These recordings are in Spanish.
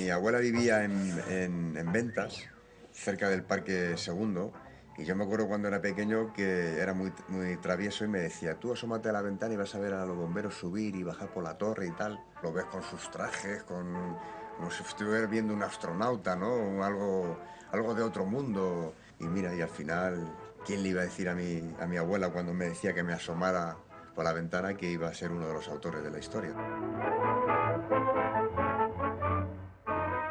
Mi abuela vivía en Ventas, cerca del Parque Segundo, y yo me acuerdo cuando era pequeño que era muy travieso y me decía, tú asómate a la ventana y vas a ver a los bomberos subir y bajar por la torre y tal. Lo ves con sus trajes, como si estuviera viendo un astronauta, ¿no? Algo de otro mundo. Y mira, y al final, ¿quién le iba a decir a mi abuela cuando me decía que me asomara por la ventana que iba a ser uno de los autores de la historia?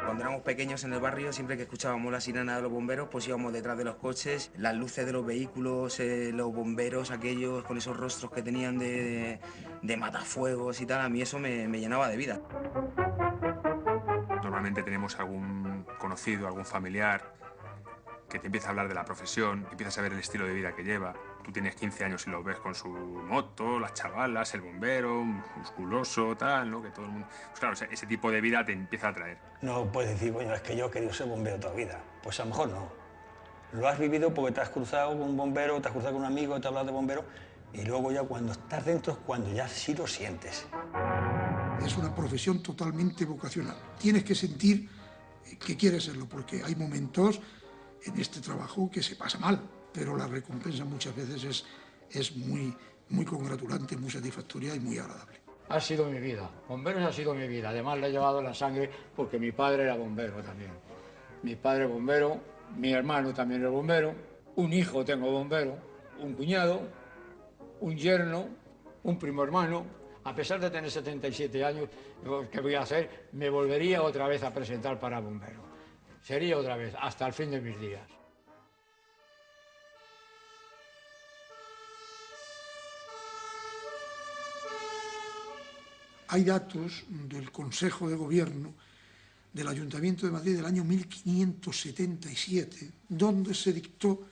Cuando éramos pequeños en el barrio, siempre que escuchábamos la sirena de los bomberos, pues íbamos detrás de los coches, las luces de los vehículos, los bomberos, aquellos con esos rostros que tenían de matafuegos y tal, a mí eso me llenaba de vida. Normalmente tenemos algún conocido, algún familiar que te empieza a hablar de la profesión, empiezas a ver el estilo de vida que lleva. Tú tienes 15 años y lo ves con su moto, las chavalas, el bombero, musculoso, tal, ¿no? Que todo el mundo... Pues claro, ese tipo de vida te empieza a atraer. No puedes decir, bueno, es que yo he querido ser bombero toda la vida. Pues a lo mejor no. Lo has vivido porque te has cruzado con un bombero, te has cruzado con un amigo, te has hablado de bombero, y luego ya cuando estás dentro es cuando ya sí lo sientes. Es una profesión totalmente vocacional. Tienes que sentir que quieres serlo, porque hay momentos en este trabajo que se pasa mal, pero la recompensa muchas veces es muy congratulante, muy satisfactoria y muy agradable. Ha sido mi vida, bomberos ha sido mi vida, además le he llevado la sangre porque mi padre era bombero también. Mi padre bombero, mi hermano también era bombero, un hijo tengo bombero, un cuñado, un yerno, un primo hermano. A pesar de tener 77 años, ¿qué voy a hacer? Me volvería otra vez a presentar para bombero. Sería otra vez, hasta el fin de mis días. Hay datos del Consejo de Gobierno del Ayuntamiento de Madrid del año 1577, donde se dictó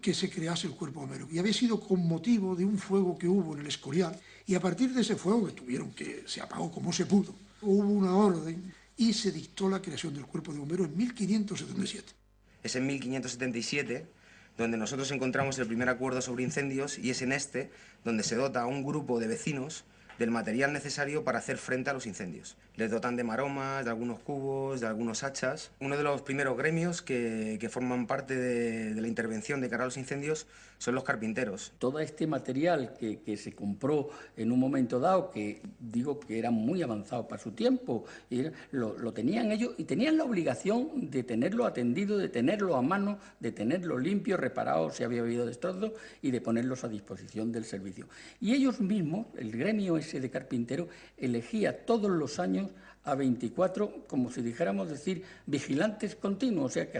que se crease el cuerpo bombero. Y había sido con motivo de un fuego que hubo en el Escorial, y a partir de ese fuego, que se apagó como se pudo, hubo una orden y se dictó la creación del cuerpo de bomberos en 1577. Es en 1577 donde nosotros encontramos el primer acuerdo sobre incendios y es en este donde se dota a un grupo de vecinos del material necesario para hacer frente a los incendios. Les dotan de maromas, de algunos cubos, de algunos hachas. Uno de los primeros gremios que forman parte de la intervención de cara a los incendios son los carpinteros. Todo este material que se compró en un momento dado, que digo que era muy avanzado para su tiempo, lo tenían ellos y tenían la obligación de tenerlo atendido, de tenerlo a mano, de tenerlo limpio, reparado si había habido destrozos y de ponerlos a disposición del servicio. Y ellos mismos, el gremio ese de carpintero, elegía todos los años a 24, como si dijéramos decir, vigilantes continuos, o sea, que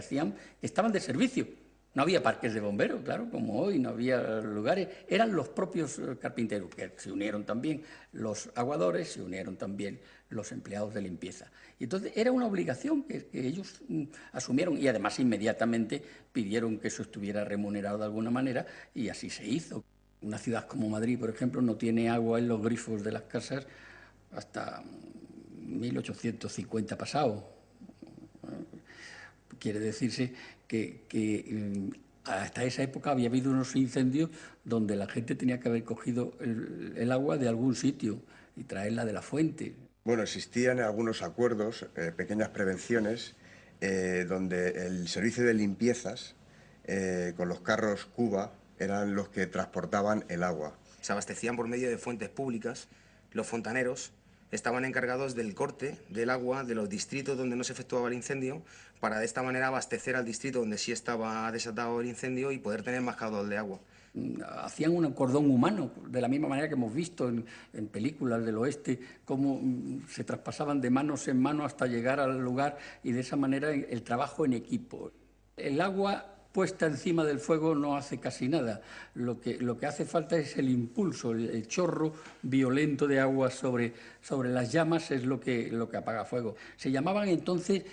estaban de servicio. No había parques de bomberos, claro, como hoy, no había lugares. Eran los propios carpinteros, que se unieron también los aguadores, se unieron también los empleados de limpieza. Y entonces era una obligación que ellos asumieron y además inmediatamente pidieron que eso estuviera remunerado de alguna manera y así se hizo. Una ciudad como Madrid, por ejemplo, no tiene agua en los grifos de las casas hasta 1850 pasado. Quiere decirse que hasta esa época había habido unos incendios donde la gente tenía que haber cogido el agua de algún sitio y traerla de la fuente. Bueno, existían algunos acuerdos, pequeñas prevenciones, donde el servicio de limpiezas con los carros Cuba eran los que transportaban el agua. Se abastecían por medio de fuentes públicas. Los fontaneros estaban encargados del corte del agua de los distritos donde no se efectuaba el incendio para de esta manera abastecer al distrito donde sí estaba desatado el incendio y poder tener más caudal de agua. Hacían un cordón humano, de la misma manera que hemos visto en películas del oeste, cómo se traspasaban de manos en mano hasta llegar al lugar y de esa manera el trabajo en equipo. El agua puesta encima del fuego no hace casi nada. Lo que hace falta es el impulso, el chorro violento de agua sobre las llamas es lo que apaga fuego. Se llamaban entonces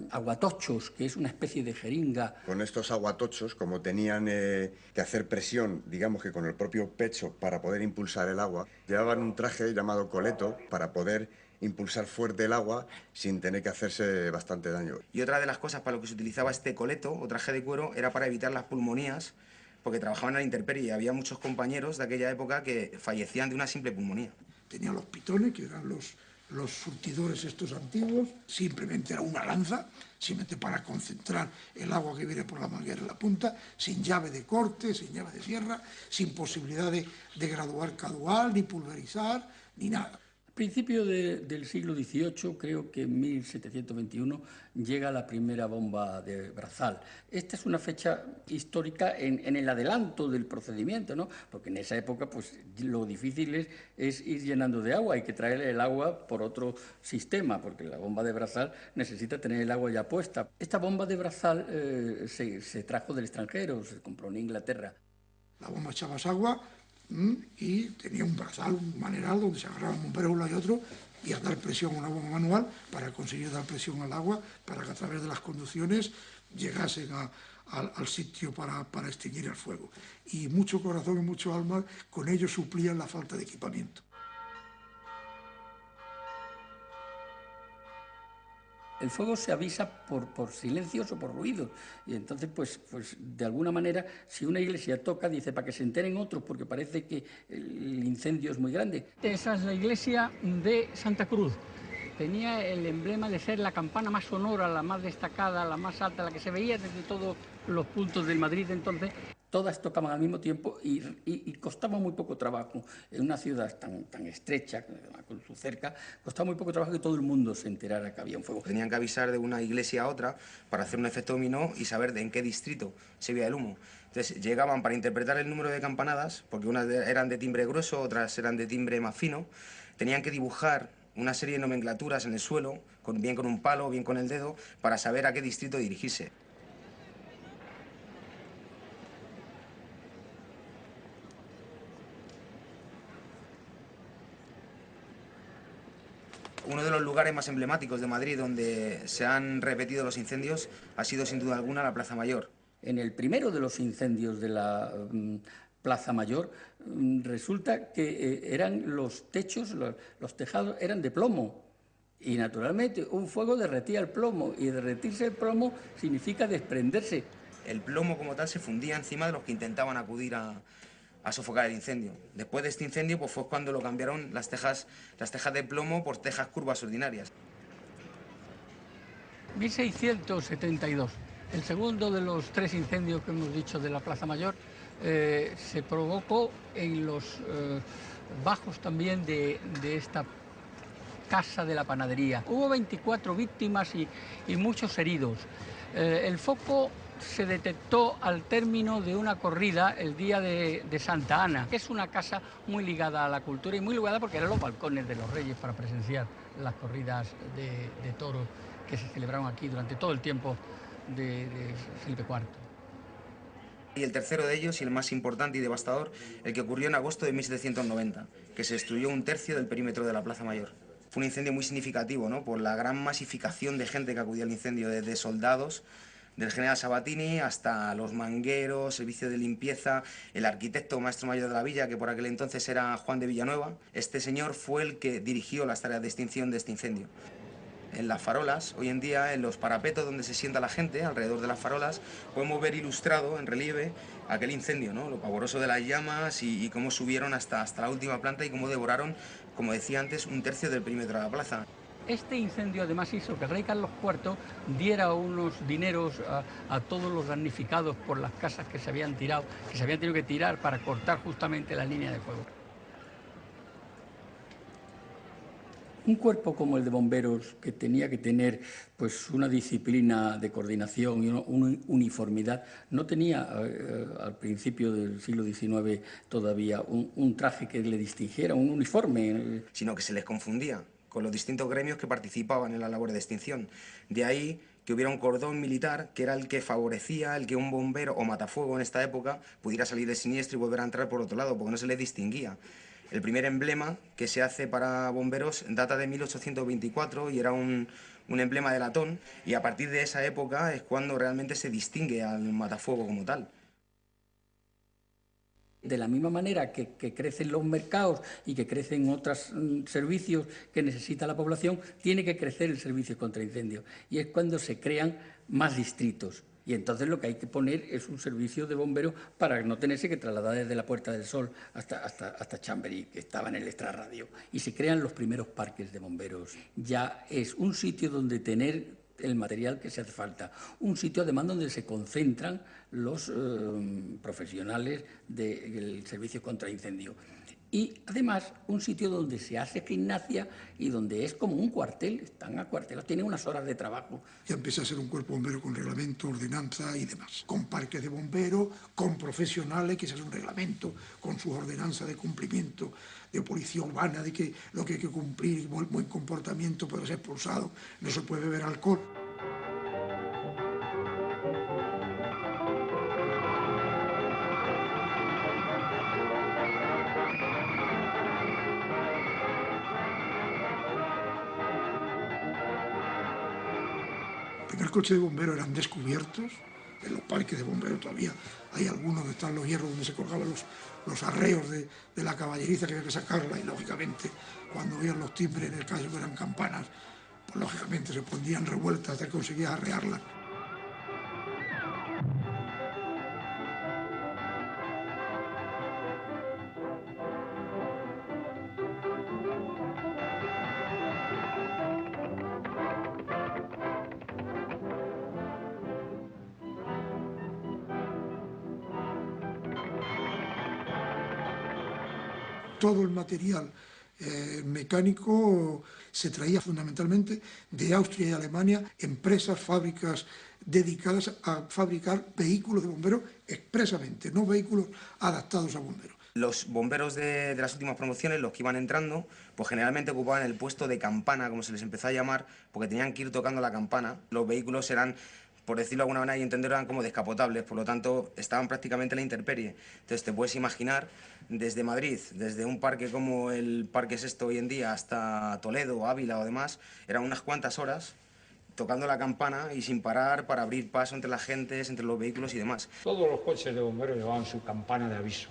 aguatochos, que es una especie de jeringa. Con estos aguatochos, como tenían que hacer presión, digamos que con el propio pecho para poder impulsar el agua, llevaban un traje llamado coleto para poder impulsar fuerte el agua sin tener que hacerse bastante daño. Y otra de las cosas para lo que se utilizaba este coleto o traje de cuero era para evitar las pulmonías, porque trabajaban a la intemperie y había muchos compañeros de aquella época que fallecían de una simple pulmonía. Tenían los pitones, que eran los los surtidores estos antiguos, simplemente era una lanza, simplemente para concentrar el agua que viene por la manguera en la punta, sin llave de corte, sin llave de sierra, sin posibilidad de graduar cadual, ni pulverizar, ni nada. A principios del siglo XVIII, creo que en 1721, llega la primera bomba de brazal. Esta es una fecha histórica en el adelanto del procedimiento, ¿no? Porque en esa época pues, lo difícil es ir llenando de agua, hay que traer el agua por otro sistema, porque la bomba de brazal necesita tener el agua ya puesta. Esta bomba de brazal se trajo del extranjero, se compró en Inglaterra. La bomba echabas agua y tenía un brazal, un maneral donde se agarraban un bombero uno y otro y a dar presión a una bomba manual para conseguir dar presión al agua para que a través de las conducciones llegasen al sitio para extinguir el fuego. Y mucho corazón y mucho alma con ello suplían la falta de equipamiento. El fuego se avisa por silencios o por ruidos. Y entonces, pues de alguna manera, si una iglesia toca, dice, para que se enteren otros, porque parece que el incendio es muy grande. Esa es la iglesia de Santa Cruz. Tenía el emblema de ser la campana más sonora, la más destacada, la más alta, la que se veía desde todos los puntos del Madrid entonces. Todas tocaban al mismo tiempo y costaba muy poco trabajo. En una ciudad tan estrecha, con su cerca, costaba muy poco trabajo que todo el mundo se enterara que había un fuego. Tenían que avisar de una iglesia a otra para hacer un efecto dominó y saber en qué distrito se veía el humo. Entonces llegaban para interpretar el número de campanadas, porque unas eran de timbre grueso, otras eran de timbre más fino. Tenían que dibujar una serie de nomenclaturas en el suelo, bien con un palo, bien con el dedo, para saber a qué distrito dirigirse. Uno de los lugares más emblemáticos de Madrid donde se han repetido los incendios ha sido sin duda alguna la Plaza Mayor. En el primero de los incendios de la Plaza Mayor resulta que eran los techos, los tejados eran de plomo y naturalmente un fuego derretía el plomo y derretirse el plomo significa desprenderse. El plomo como tal se fundía encima de los que intentaban acudir a sofocar el incendio. Después de este incendio pues fue cuando lo cambiaron las tejas de plomo por tejas curvas ordinarias. 1672, el segundo de los 3 incendios que hemos dicho de la Plaza Mayor, se provocó en los bajos también de esta casa de la panadería. Hubo 24 víctimas y muchos heridos. El foco se detectó al término de una corrida el día de Santa Ana, que es una casa muy ligada a la cultura y muy ligada porque eran los balcones de los reyes para presenciar las corridas de toros que se celebraron aquí durante todo el tiempo de Felipe IV. Y el tercero de ellos, y el más importante y devastador, el que ocurrió en agosto de 1790, que se destruyó 1/3 del perímetro de la Plaza Mayor. Fue un incendio muy significativo, ¿no?, por la gran masificación de gente que acudía al incendio, desde soldados, del general Sabatini hasta los mangueros, servicio de limpieza, el arquitecto maestro mayor de la villa, que por aquel entonces era Juan de Villanueva. Este señor fue el que dirigió las tareas de extinción de este incendio. En las farolas, hoy en día, en los parapetos donde se sienta la gente, alrededor de las farolas, podemos ver ilustrado en relieve aquel incendio, ¿no?, lo pavoroso de las llamas y cómo subieron hasta la última planta y cómo devoraron, como decía antes, 1/3 del perímetro de la plaza. Este incendio además hizo que el rey Carlos IV diera unos dineros a todos los damnificados por las casas que se habían tirado, que se habían tenido que tirar para cortar justamente la línea de fuego. Un cuerpo como el de bomberos, que tenía que tener pues, una disciplina de coordinación y una uniformidad, no tenía al principio del siglo XIX todavía un traje que le distinguiera, un uniforme. Sino que se les confundía con los distintos gremios que participaban en la labor de extinción. De ahí que hubiera un cordón militar que era el que favorecía el que un bombero o matafuego en esta época pudiera salir del siniestro y volver a entrar por otro lado, porque no se les distinguía. El primer emblema que se hace para bomberos data de 1824 y era un emblema de latón, y a partir de esa época es cuando realmente se distingue al matafuego como tal. De la misma manera que crecen los mercados y que crecen otros servicios que necesita la población, tiene que crecer el servicio contra incendios. Y es cuando se crean más distritos. Y entonces lo que hay que poner es un servicio de bomberos para no tenerse que trasladar desde la Puerta del Sol hasta Chamberí, que estaba en el extrarradio. Y se crean los primeros parques de bomberos. Ya es un sitio donde tener el material que se hace falta. Un sitio además donde se concentran los profesionales del servicio contra incendio. Y además un sitio donde se hace gimnasia y donde es como un cuartel, están acuartelados, tienen unas horas de trabajo. Ya empieza a ser un cuerpo bombero con reglamento, ordenanza y demás. Con parques de bomberos, con profesionales, que se hace un reglamento, con sus ordenanzas de cumplimiento, de policía urbana, de que lo que hay que cumplir, buen comportamiento, puede ser expulsado, no se puede beber alcohol. Los coches de bomberos eran descubiertos, en los parques de bomberos todavía hay algunos donde están los hierros donde se colgaban los arreos de la caballeriza que había que sacarla y lógicamente cuando oían los timbres en el caso que eran campanas, pues lógicamente se pondrían revueltas hasta que conseguías arrearlas. Todo el material mecánico se traía fundamentalmente de Austria y Alemania, empresas, fábricas dedicadas a fabricar vehículos de bomberos expresamente, no vehículos adaptados a bomberos. Los bomberos de las últimas promociones, los que iban entrando, pues generalmente ocupaban el puesto de campana, como se les empezó a llamar, porque tenían que ir tocando la campana. Los vehículos eran, por decirlo de alguna manera y entenderlo, eran como descapotables, por lo tanto estaban prácticamente en la intemperie. Entonces te puedes imaginar, desde Madrid, desde un parque como el Parque Sexto hoy en día hasta Toledo, Ávila o demás, eran unas cuantas horas tocando la campana y sin parar para abrir paso entre las gentes, entre los vehículos y demás. Todos los coches de bomberos llevaban su campana de aviso.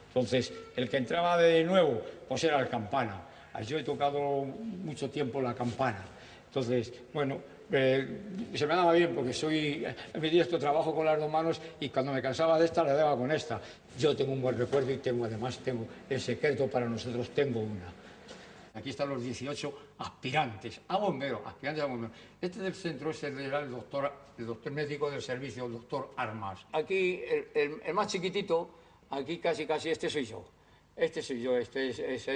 Entonces, el que entraba de nuevo, pues era el campana. Yo he tocado mucho tiempo la campana. Entonces, bueno, se me daba bien porque me diestro, trabajo con las dos manos y cuando me cansaba de esta, le daba con esta. Yo tengo un buen recuerdo y además tengo el secreto para nosotros, tengo una. Aquí están los 18 aspirantes a bombero, Este del centro es el doctor médico del servicio, el doctor Armas. Aquí, el más chiquitito, aquí casi este soy yo. Este es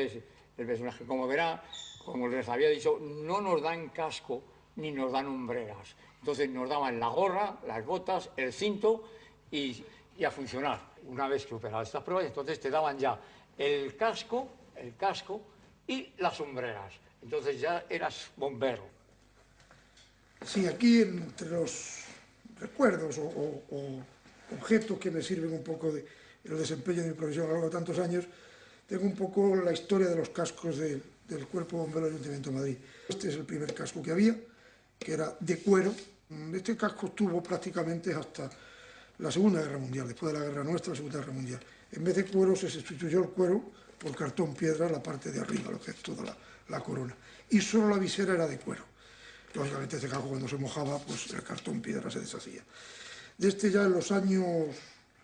el personaje. Como verá, como les había dicho, no nos dan casco ni nos dan hombreras. Entonces nos daban la gorra, las botas, el cinto y a funcionar. Una vez que superabas estas pruebas, entonces te daban ya el casco y las hombreras. Entonces ya eras bombero. Sí, aquí entre los recuerdos o objetos que me sirven un poco de el desempeño de mi profesión a lo largo de tantos años, tengo un poco la historia de los cascos del Cuerpo Bombero del Ayuntamiento de Madrid. Este es el primer casco que había, que era de cuero. Este casco estuvo prácticamente hasta la Segunda Guerra Mundial, después de la guerra nuestra, la Segunda Guerra Mundial. En vez de cuero se sustituyó el cuero por cartón piedra, la parte de arriba, lo que es toda la corona. Y solo la visera era de cuero. Lógicamente este casco cuando se mojaba, pues el cartón piedra se deshacía. De este ya en los años,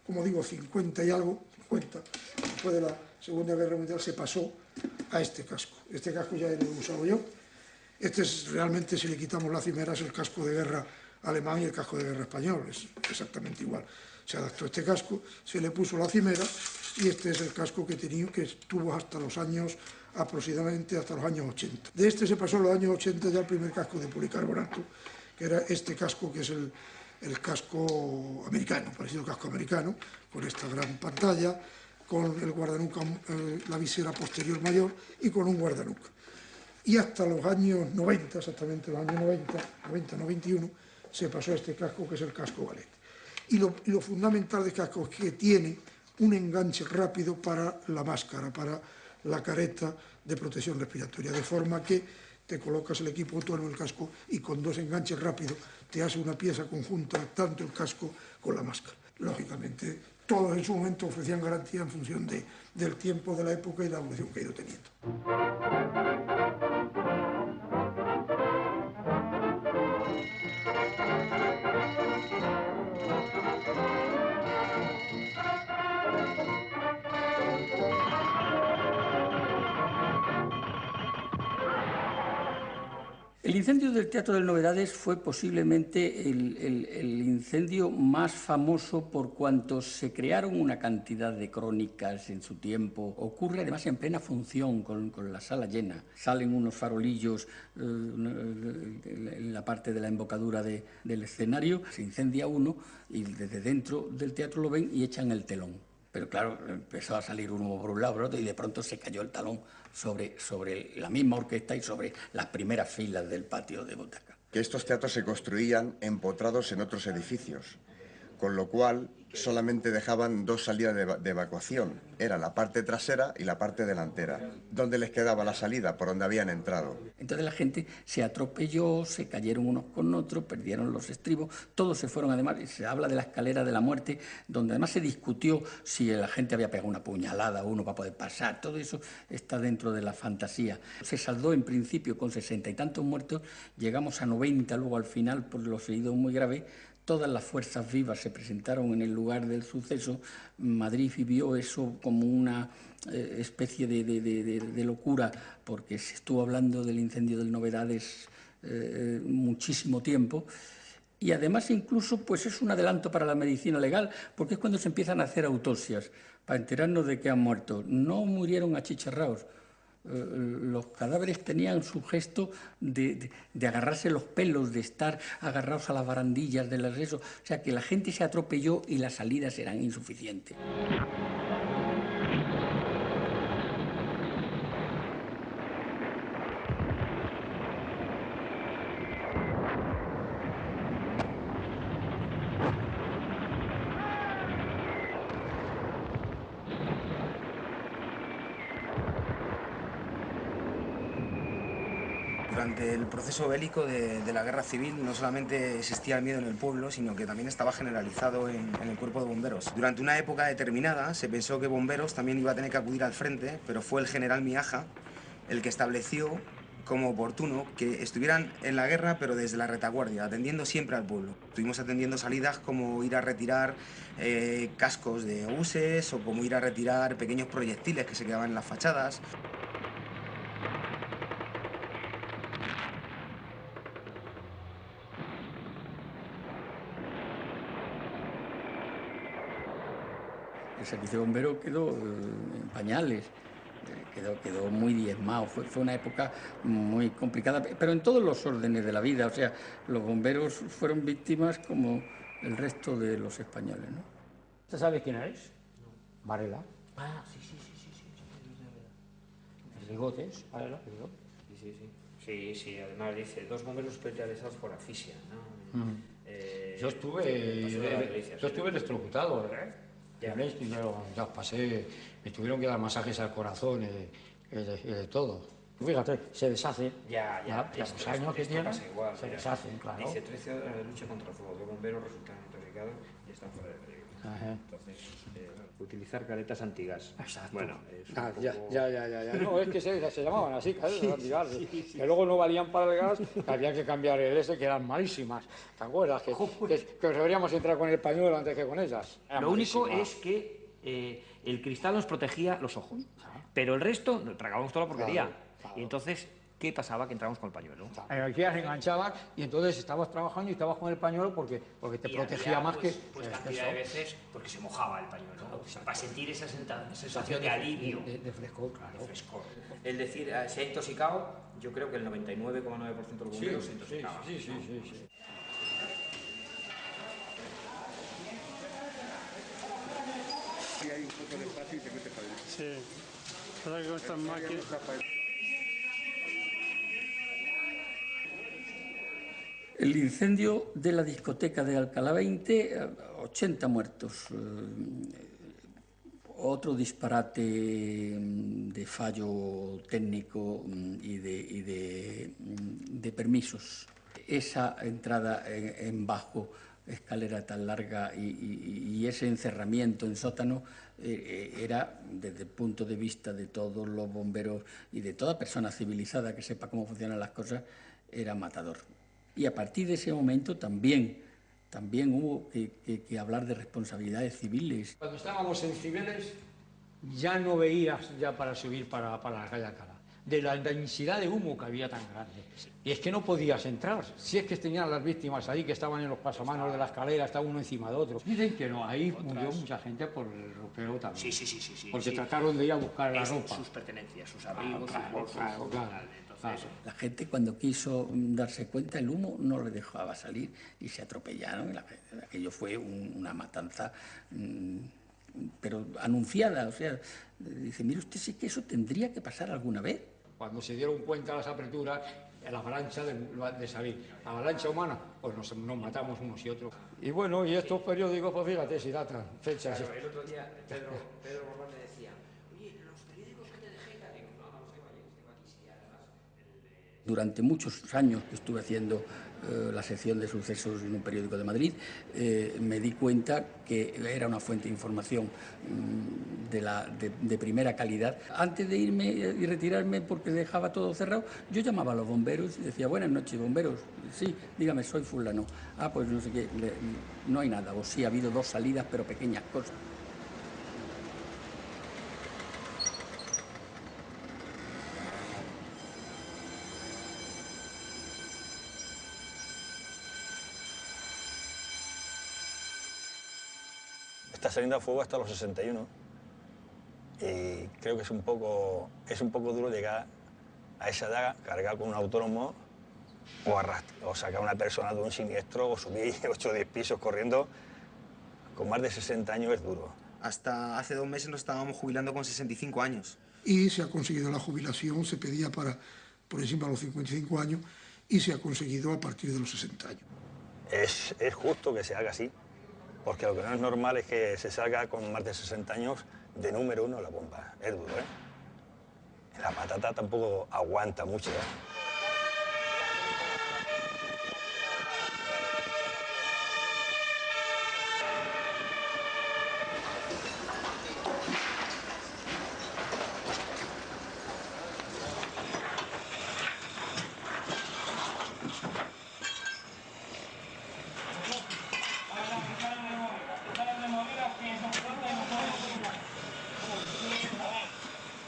como digo, 50 y algo, 50, después de la Segunda Guerra Mundial, se pasó a este casco. Este casco ya lo he usado yo. Este es realmente, si le quitamos la cimera, es el casco de guerra alemán y el casco de guerra español. Es exactamente igual. Se adaptó este casco, se le puso la cimera y este es el casco que estuvo hasta los años, aproximadamente hasta los años 80. De este se pasó en los años 80 ya el primer casco de policarbonato, que era este casco que es el casco americano, parecido al casco americano, con esta gran pantalla, con el guardanuca, la visera posterior mayor y con un guardanuca. Y hasta los años 90, exactamente los años 90-91, se pasó a este casco que es el casco ballet. Y lo fundamental de este casco es que tiene un enganche rápido para la máscara, para la careta de protección respiratoria, de forma que te colocas el equipo autónomo en el casco y con dos enganches rápidos te hace una pieza conjunta, tanto el casco con la máscara. Lógicamente, todos en su momento ofrecían garantía en función del tiempo, de la época y la evolución que ha ido teniendo. El incendio del Teatro de Novedades fue posiblemente el incendio más famoso por cuanto se crearon una cantidad de crónicas en su tiempo. Ocurre además en plena función, con la sala llena. Salen unos farolillos en la parte de la embocadura del escenario, se incendia uno y desde dentro del teatro lo ven y echan el telón. Pero claro, empezó a salir uno por un lado, por otro, y de pronto se cayó el talón sobre la misma orquesta y sobre las primeras filas del patio de butaca. Que estos teatros se construían empotrados en otros edificios, con lo cual solamente dejaban dos salidas de evacuación. Era la parte trasera y la parte delantera. ¿Dónde les quedaba la salida? Por donde habían entrado. Entonces la gente se atropelló, se cayeron unos con otros, perdieron los estribos, todos se fueron además, se habla de la escalera de la muerte, donde además se discutió si la gente había pegado una puñalada a uno para poder pasar, todo eso está dentro de la fantasía. Se saldó en principio con 60 y tantos muertos, llegamos a 90 luego al final por los heridos muy graves. Todas las fuerzas vivas se presentaron en el lugar del suceso. Madrid vivió eso como una especie de locura, porque se estuvo hablando del incendio del Novedades muchísimo tiempo. Y además incluso pues es un adelanto para la medicina legal, porque es cuando se empiezan a hacer autopsias para enterarnos de que han muerto. No murieron achicharrados. Los cadáveres tenían su gesto de agarrarse los pelos, de estar agarrados a las barandillas de las eso. O sea, que la gente se atropelló y las salidas eran insuficientes. Durante el proceso bélico de la guerra civil no solamente existía el miedo en el pueblo, sino que también estaba generalizado en el cuerpo de bomberos. Durante una época determinada se pensó que bomberos también iba a tener que acudir al frente, pero fue el general Miaja el que estableció como oportuno que estuvieran en la guerra, pero desde la retaguardia, atendiendo siempre al pueblo. Estuvimos atendiendo salidas como ir a retirar cascos de obuses o como ir a retirar pequeños proyectiles que se quedaban en las fachadas. El servicio de bombero quedó en pañales, quedó muy diezmado. Fue una época muy complicada, pero en todos los órdenes de la vida. O sea, los bomberos fueron víctimas como el resto de los españoles, ¿no? ¿Usted sabe quién es? No. Varela. Ah, sí. El bigotes, Varela, el bigote. Sí, además dice, 2 bomberos especializados por asfixia, ¿no? Yo estuve electrocutado, ¿eh? Ya pasé, me tuvieron que dar masajes al corazón y de todo. Fíjate, se deshace. Ya, los años que tienen se deshacen, claro. Dice, 13 horas de lucha contra el fuego, 2 bomberos resultan intoxicados y están fuera de peligro. Ajá. Entonces, utilizar caretas antigas. Exacto. Bueno, es un poco... Ya. No, es que se llamaban así, caretas antigas. Que luego no valían para el gas, que había que cambiar el ese, que eran malísimas. ¿Te acuerdas? Que deberíamos entrar con el pañuelo antes que con ellas. Lo único es que el cristal nos protegía los ojos, pero el resto, tragábamos toda la porquería. Claro. Y entonces, ¿qué pasaba? Que entrábamos con el pañuelo. Aquí las enganchaban y entonces estabas trabajando y estabas con el pañuelo porque te protegía más que... Pues cantidad de veces porque se mojaba el pañuelo, ¿no? O sea, para sentir esa sensación de alivio. De frescor, claro. De frescor. El decir, se ha intoxicado, yo creo que el 99,9% de los bomberos se intoxicaban. Sí. Hay un poco de espacio y te metes para adentro. Sí, verdad que con estas máquinas... El incendio de la discoteca de Alcalá 20, 80 muertos. Otro disparate de fallo técnico y de permisos. Esa entrada en bajo, escalera tan larga y ese encerramiento en sótano era, desde el punto de vista de todos los bomberos y de toda persona civilizada que sepa cómo funcionan las cosas, era matador. Y a partir de ese momento también hubo que hablar de responsabilidades civiles. Cuando estábamos en civiles ya no veías ya para subir para la calle Alcalá. de la densidad de humo que había tan grande. Y es que no podías entrar. Si es que tenían las víctimas ahí, que estaban en los pasamanos de la escalera, estaba uno encima de otro. Dicen que no, ahí murió mucha gente por el ropero también. Sí. Porque trataron de ir a buscar la ropa. Sus pertenencias, sus abrigos, sus bolsos. Entonces, La gente, cuando quiso darse cuenta, el humo no le dejaba salir y se atropellaron. Aquello fue una matanza, pero anunciada. O sea, dice, mire usted, sí que eso tendría que pasar alguna vez. Cuando se dieron cuenta las aperturas, la avalancha de salir. La avalancha humana, pues nos matamos unos y otros. Y bueno, y estos periódicos, pues fíjate si datan fechas. Claro, el otro día Pedro Borbón me decía, oye, los periódicos que te dejé, digo, no, vamos, que vaya, tengo aquí, sí, además. Durante muchos años que estuve haciendo la sección de sucesos en un periódico de Madrid, me di cuenta que era una fuente de información de primera calidad. Antes de irme y retirarme porque dejaba todo cerrado, yo llamaba a los bomberos y decía, buenas noches, bomberos. Sí, dígame, soy fulano. Ah, pues no sé qué, no hay nada. O sí, ha habido 2 salidas, pero pequeñas cosas. Está saliendo a fuego hasta los 61 y creo que es un poco duro llegar a esa edad, cargar con un autónomo o sacar a una persona de un siniestro o subir 8 o 10 pisos corriendo. Con más de 60 años es duro. Hasta hace 2 meses nos estábamos jubilando con 65 años. Y se ha conseguido la jubilación, se pedía por encima de los 55 años y se ha conseguido a partir de los 60 años. Es justo que se haga así. Porque lo que no es normal es que se salga con más de 60 años de número 1 la bomba. Es duro, ¿eh? La patata tampoco aguanta mucho, ¿eh?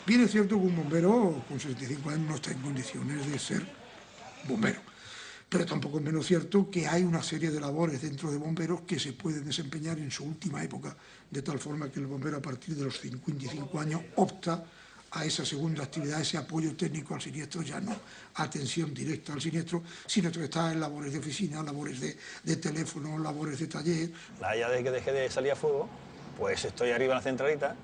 Bien es cierto que un bombero con 65 años no está en condiciones de ser bombero, pero tampoco es menos cierto que hay una serie de labores dentro de bomberos que se pueden desempeñar en su última época, de tal forma que el bombero a partir de los 55 años opta a esa segunda actividad, ese apoyo técnico al siniestro, ya no atención directa al siniestro, sino que está en labores de oficina, labores de teléfono, labores de taller. Ya desde que dejé de salir a fuego, pues estoy arriba en la centralita,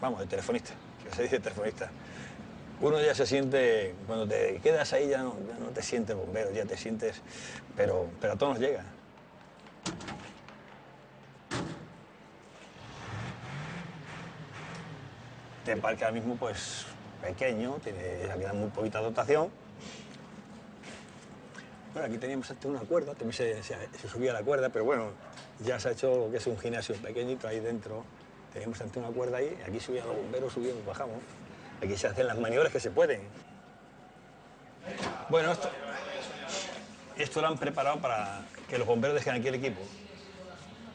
vamos, de telefonista, que se dice telefonista. Uno ya se siente, cuando te quedas ahí ya no te sientes bombero, ya te sientes, pero a todos nos llega. Este parque ahora mismo pues pequeño, tiene aquí muy poquita dotación. Bueno, aquí teníamos antes una cuerda, también se subía la cuerda, pero bueno, ya se ha hecho lo que es un gimnasio pequeñito ahí dentro. Teníamos antes una cuerda ahí, aquí subían los bomberos, subíamos, bajamos. Aquí se hacen las maniobras que se pueden. Bueno, esto lo han preparado para que los bomberos dejen aquí el equipo,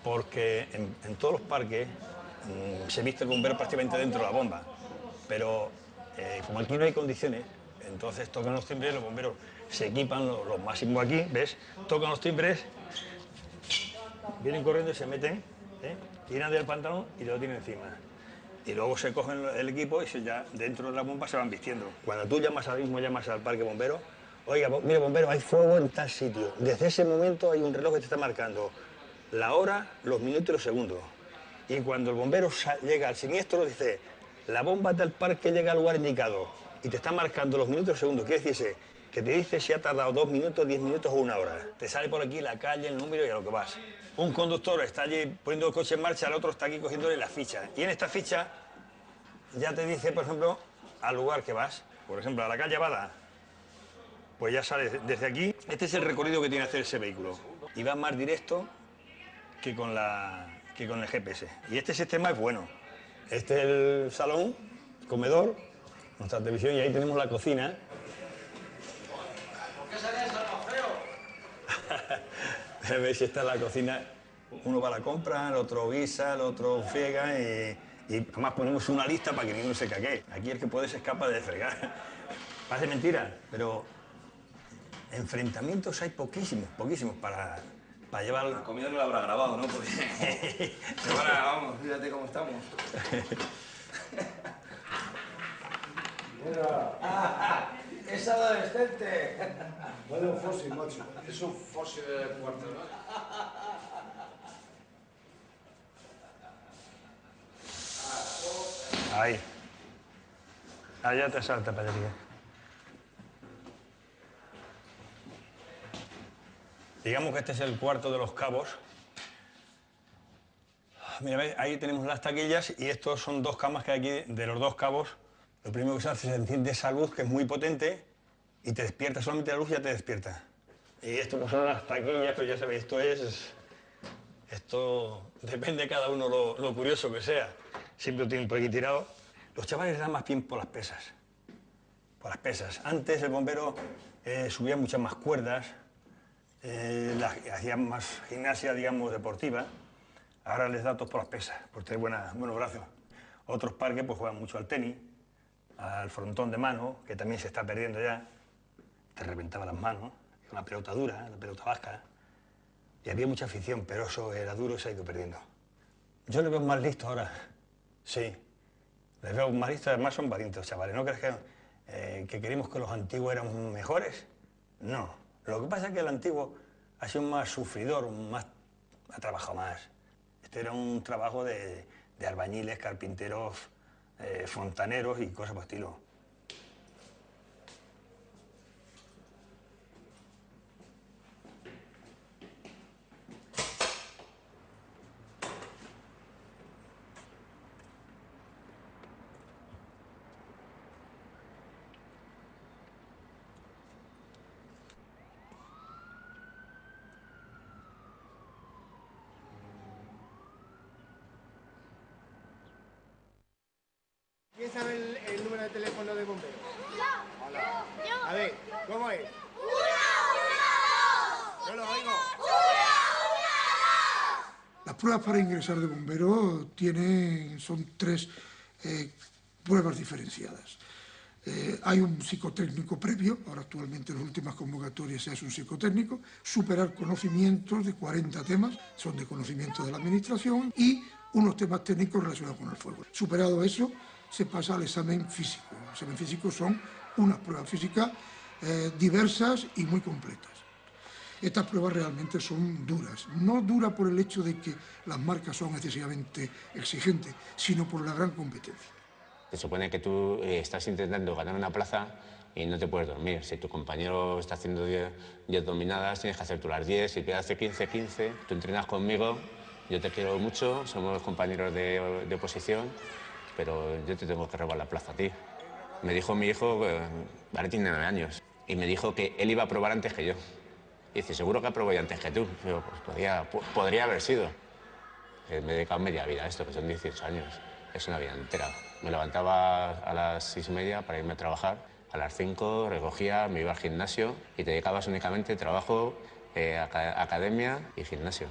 porque en todos los parques se viste el bombero prácticamente dentro de la bomba, pero como aquí no hay condiciones, entonces tocan los timbres, los bomberos se equipan los máximos aquí, ¿ves? Tocan los timbres, vienen corriendo y se meten, tiran del pantalón y lo tienen encima. Y luego se cogen el equipo y ya dentro de la bomba se van vistiendo. Cuando tú llamas ahora mismo, llamas al parque bombero, oiga, mire bombero, hay fuego en tal sitio. Desde ese momento hay un reloj que te está marcando la hora, los minutos y los segundos. Y cuando el bombero llega al siniestro, dice, la bomba del parque llega al lugar indicado y te está marcando los minutos y los segundos. Quiere decirse que te dice si ha tardado 2 minutos, 10 minutos o 1 hora. Te sale por aquí la calle, el número y a lo que vas. Un conductor está allí poniendo el coche en marcha, el otro está aquí cogiéndole la ficha. Y en esta ficha ya te dice, por ejemplo, al lugar que vas. Por ejemplo, a la calle Abada, pues ya sales desde aquí. Este es el recorrido que tiene que hacer ese vehículo. Y va más directo que con el GPS. Y este sistema es bueno. Este es el salón, comedor, nuestra televisión, y ahí tenemos la cocina. ¿Por qué sale eso tan feo? Veis, esta es la cocina. Uno va a la compra, el otro guisa, el otro friega y Y además ponemos una lista para que ninguno se cague. Aquí el que puede se escapa de fregar. Parece mentira, pero enfrentamientos hay poquísimos para llevar... La comida no la habrá grabado, ¿no? Porque... ahora, vamos, fíjate cómo estamos. ¡Es adolescente! Vaya un fósil, macho. Es un fósil de cuarto, ¿no? Ahí. Allá te salta, Pedrillo. Digamos que este es el cuarto de los cabos. Mira, ¿ves? Ahí tenemos las taquillas y estos son dos camas que hay aquí de los dos cabos. Lo primero que se hace es enciende esa luz que es muy potente y te despierta, solamente la luz ya te despierta. Y esto pues son las taquillas, pero ya sabéis, esto depende de cada uno lo curioso que sea. Siempre lo tienen por aquí tirado. Los chavales dan más bien por las pesas. Por las pesas. Antes el bombero subía muchas más cuerdas, hacía más gimnasia, digamos, deportiva. Ahora les da todos por las pesas, por tener buenos brazos. Otros parques pues juegan mucho al tenis, al frontón de mano, que también se está perdiendo ya. Te reventaba las manos, una pelota dura, la pelota vasca. Y había mucha afición, pero eso era duro y se ha ido perdiendo. Yo les veo más listos ahora, sí. Les veo más listos, además son valientes los chavales. ¿No crees que queremos que los antiguos eran mejores? No. Lo que pasa es que el antiguo ha sido más sufridor, ha trabajado más. Este era un trabajo de albañiles, carpinteros, fontaneros y cosas por el estilo. ¿Quién sabe el número de teléfono de bomberos? Yo. A ver, ¿cómo es? 112. No lo oigo. 112. Las pruebas para ingresar de bombero son 3 pruebas diferenciadas. Hay un psicotécnico previo, ahora actualmente en las últimas convocatorias se hace un psicotécnico, superar conocimientos de 40 temas, son de conocimiento de la administración, y unos temas técnicos relacionados con el fuego. Superado eso, se pasa al examen físico. El examen físico son unas pruebas físicas diversas y muy completas. Estas pruebas realmente son duras. No duras por el hecho de que las marcas son excesivamente exigentes, sino por la gran competencia. Se supone que tú estás intentando ganar una plaza y no te puedes dormir. Si tu compañero está haciendo 10 dominadas, tienes que hacer tú las 10. Si te hace 15, tú entrenas conmigo, yo te quiero mucho, somos compañeros de posición, pero yo te tengo que robar la plaza a ti. Me dijo mi hijo, ahora tiene 9 años, y me dijo que él iba a probar antes que yo. Y dice, seguro que aprobó yo antes que tú. Pero pues podría haber sido. Me he dedicado media vida a esto, que son 18 años. Es una vida entera. Me levantaba a las 6:30 para irme a trabajar. A las 5 recogía, me iba al gimnasio y te dedicabas únicamente a trabajo, academia y gimnasio.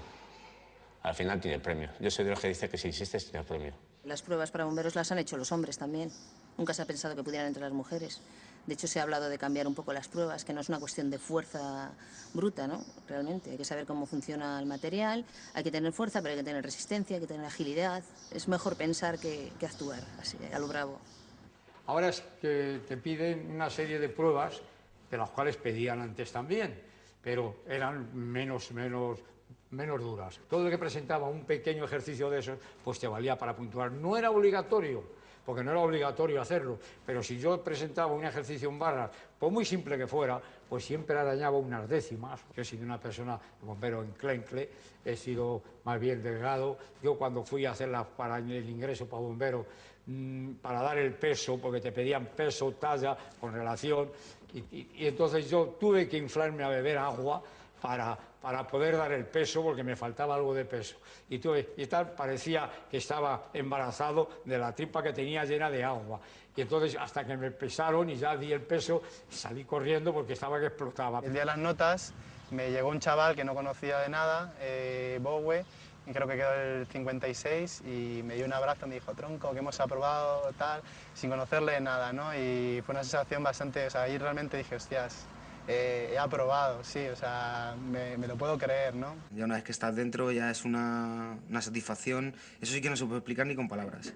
Al final tiene premio. Yo soy de los que dice que si insistes tiene premio. Las pruebas para bomberos las han hecho los hombres también. Nunca se ha pensado que pudieran entrar las mujeres. De hecho, se ha hablado de cambiar un poco las pruebas, que no es una cuestión de fuerza bruta, ¿no? Realmente, hay que saber cómo funciona el material, hay que tener fuerza, pero hay que tener resistencia, hay que tener agilidad. Es mejor pensar que actuar, así, a lo bravo. Ahora es que te piden una serie de pruebas, de las cuales pedían antes también, pero eran menos duras. Todo el que presentaba un pequeño ejercicio de esos, pues te valía para puntuar. No era obligatorio, porque no era obligatorio hacerlo, pero si yo presentaba un ejercicio en barras, por muy simple que fuera, pues siempre arañaba unas décimas. Yo he sido una persona, bombero enclencle, he sido más bien delgado. Yo cuando fui a hacer para el ingreso para bombero, para dar el peso, porque te pedían peso, talla, con relación, y entonces yo tuve que inflarme a beber agua para poder dar el peso, porque me faltaba algo de peso. Y tal, parecía que estaba embarazado de la tripa que tenía llena de agua. Y entonces, hasta que me pesaron y ya di el peso, salí corriendo porque estaba que explotaba. El día de las notas me llegó un chaval que no conocía de nada, Bowe, y creo que quedó el 56 y me dio un abrazo, me dijo, tronco, que hemos aprobado, tal, sin conocerle nada, ¿no? Y fue una sensación bastante, o sea, ahí realmente dije, hostias, he aprobado, sí, o sea, me lo puedo creer, ¿no? Ya una vez que estás dentro ya es una satisfacción, eso sí que no se puede explicar ni con palabras.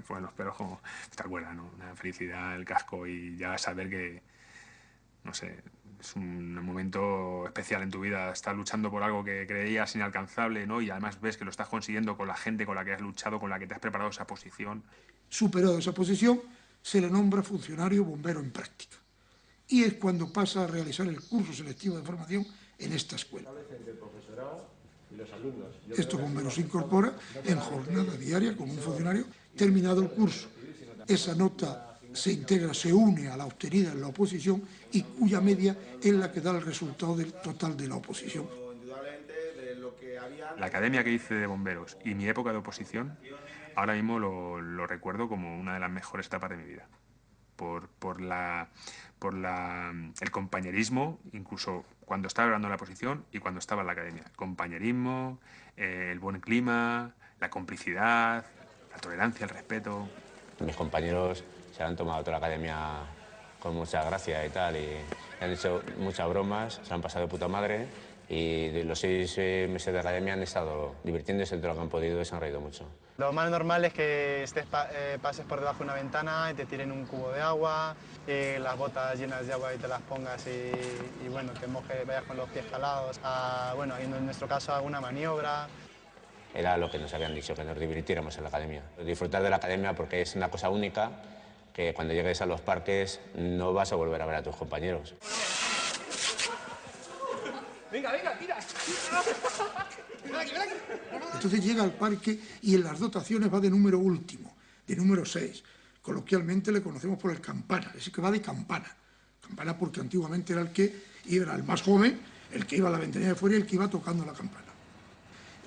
Bueno, espero como te acuerdas, ¿no? Una felicidad, el casco y ya saber que, no sé, es un momento especial en tu vida, estar luchando por algo que creías inalcanzable, ¿no? Y además ves que lo estás consiguiendo con la gente con la que has luchado, con la que te has preparado esa posición. Superado esa posición, se le nombra funcionario bombero en práctica. Y es cuando pasa a realizar el curso selectivo de formación en esta escuela. Estos bomberos se incorporan en jornada diaria con un funcionario. Terminado el curso, esa nota se integra, se une a la obtenida en la oposición y cuya media es la que da el resultado del total de la oposición. La academia que hice de bomberos y mi época de oposición, ahora mismo lo recuerdo como una de las mejores etapas de mi vida. Por el compañerismo, incluso cuando estaba grabando la oposición y cuando estaba en la academia. El compañerismo, el buen clima, la complicidad, la tolerancia, el respeto. Mis compañeros se han tomado toda la academia con mucha gracia y tal, y han hecho muchas bromas, se han pasado de puta madre, y de los 6 meses de academia han estado divirtiéndose todo lo que han podido y se han reído mucho. Lo más normal es que pases por debajo de una ventana y te tiren un cubo de agua, las botas llenas de agua y te las pongas y bueno, te mojes, vayas con los pies calados, bueno, en nuestro caso alguna maniobra. Era lo que nos habían dicho, que nos divirtiéramos en la academia. Disfrutar de la academia porque es una cosa única, que cuando llegues a los parques no vas a volver a ver a tus compañeros. Venga, venga, tira. Entonces llega al parque y en las dotaciones va de número último, de número 6. Coloquialmente le conocemos por el campana, es que va de campana. Campana porque antiguamente era el más joven, el que iba a la ventanilla de fuera y el que iba tocando la campana.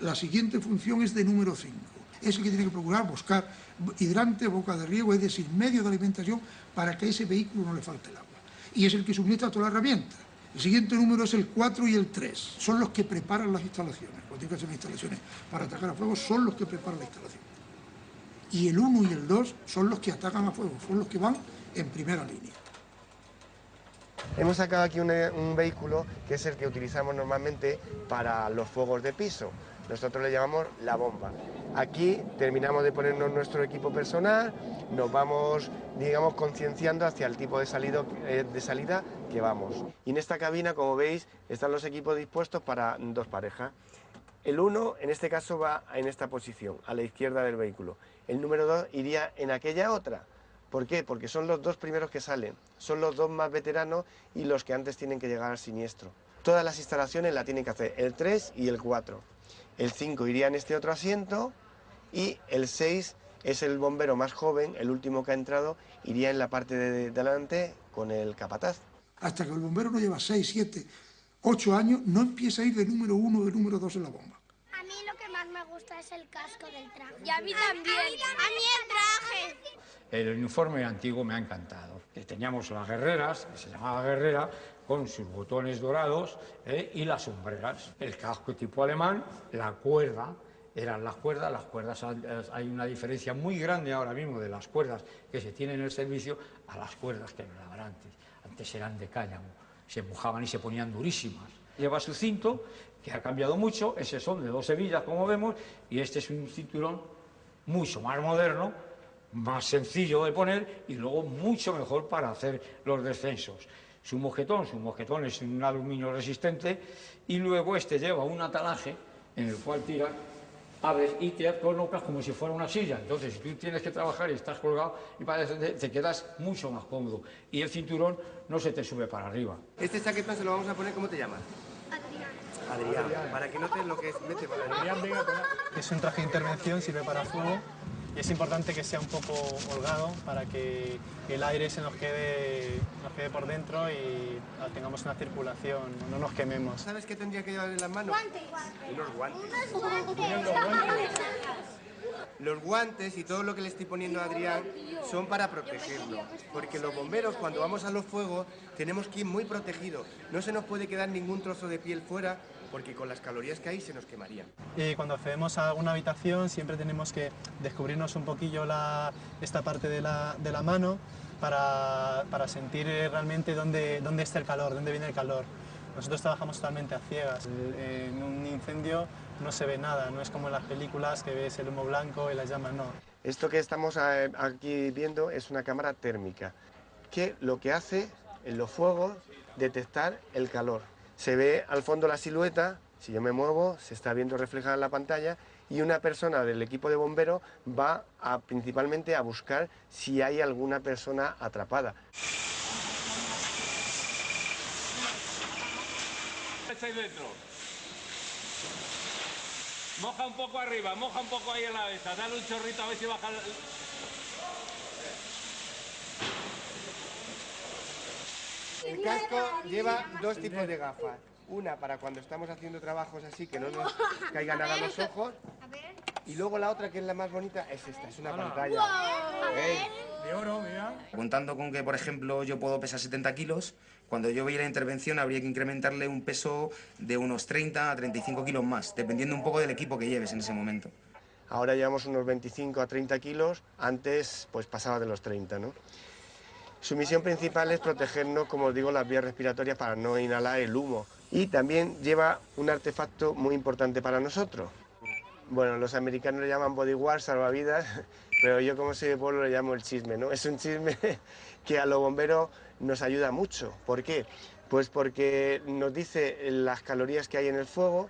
La siguiente función es de número 5. Es el que tiene que procurar buscar hidrante, boca de riego, es decir, medio de alimentación para que a ese vehículo no le falte el agua. Y es el que suministra toda la herramienta. El siguiente número es el 4 y el 3. Son los que preparan las instalaciones. Cuando tienen que hacer instalaciones para atacar a fuego, son los que preparan la instalación. Y el 1 y el 2 son los que atacan a fuego, son los que van en primera línea. Hemos sacado aquí un vehículo que es el que utilizamos normalmente para los fuegos de piso. Nosotros le llamamos la bomba. Aquí terminamos de ponernos nuestro equipo personal, nos vamos, digamos, concienciando hacia el tipo de salida que vamos. Y en esta cabina, como veis, están los equipos dispuestos para 2 parejas. El 1, en este caso, va en esta posición, a la izquierda del vehículo. El número 2 iría en aquella otra. ¿Por qué? Porque son los 2 primeros que salen, son los 2 más veteranos y los que antes tienen que llegar al siniestro. Todas las instalaciones la tienen que hacer el 3 y el 4. El 5 iría en este otro asiento y el 6 es el bombero más joven, el último que ha entrado, iría en la parte de delante con el capataz. Hasta que el bombero no lleva 6, 7, 8 años, no empieza a ir de número 1 o de número 2 en la bomba. A mí lo que más me gusta es el casco del traje. Y a mí también. A mí el traje. El uniforme antiguo me ha encantado. Teníamos las guerreras, que se llamaba guerrera, con sus botones dorados y las sombreras. El casco tipo alemán, la cuerda, eran las cuerdas hay una diferencia muy grande ahora mismo de las cuerdas que se tienen en el servicio a las cuerdas que hablaban antes. Antes eran de cáñamo, se empujaban y se ponían durísimas. Lleva su cinto, que ha cambiado mucho, ese son de 2 hebillas como vemos, y este es un cinturón mucho más moderno, más sencillo de poner y luego mucho mejor para hacer los descensos. Su mojetón es un aluminio resistente y luego este lleva un atalaje en el cual tiras, abres y te colocas como si fuera una silla. Entonces, si tú tienes que trabajar y estás colgado y te quedas mucho más cómodo. Y el cinturón no se te sube para arriba. Este chaquetón se lo vamos a poner, ¿cómo te llamas? Adrián. Para que notes lo que es. Vete para Adrián, venga. Es un traje de intervención, sirve para fuego. Y es importante que sea un poco holgado para que el aire se nos quede por dentro y tengamos una circulación, no nos quememos. ¿Sabes qué tendría que llevar en las manos? Unos guantes. Los guantes y todo lo que le estoy poniendo a Adrián son para protegerlo, porque los bomberos cuando vamos a los fuegos tenemos que ir muy protegidos. No se nos puede quedar ningún trozo de piel fuera porque con las calorías que hay se nos quemarían. Y cuando accedemos a alguna habitación siempre tenemos que descubrirnos un poquillo esta parte de la mano para sentir realmente dónde está el calor, dónde viene el calor. Nosotros trabajamos totalmente a ciegas. En un incendio no se ve nada, no es como en las películas que ves el humo blanco y las llamas, no. Esto que estamos aquí viendo es una cámara térmica, que lo que hace en los fuegos detectar el calor. Se ve al fondo la silueta, si yo me muevo, se está viendo reflejada en la pantalla y una persona del equipo de bomberos va principalmente a buscar si hay alguna persona atrapada. Ahí dentro. Moja un poco arriba, moja un poco ahí en la mesa, dale un chorrito a ver si baja El casco lleva dos tipos de gafas. Una para cuando estamos haciendo trabajos así que no nos caiga nada a los ojos. Y luego la otra, que es la más bonita, es esta, es una pantalla. De oro, mira. Contando con que, por ejemplo, yo puedo pesar 70 kilos, cuando yo voy a la intervención habría que incrementarle un peso de unos 30 a 35 kilos más, dependiendo un poco del equipo que lleves en ese momento. Ahora llevamos unos 25 a 30 kilos, antes pues pasaba de los 30, ¿no? Su misión principal es protegernos, como os digo, las vías respiratorias para no inhalar el humo. Y también lleva un artefacto muy importante para nosotros. Bueno, los americanos le llaman bodyguard, salvavidas, pero yo como soy de pueblo le llamo el chisme, ¿no? Es un chisme que a los bomberos nos ayuda mucho. ¿Por qué? Pues porque nos dice las calorías que hay en el fuego,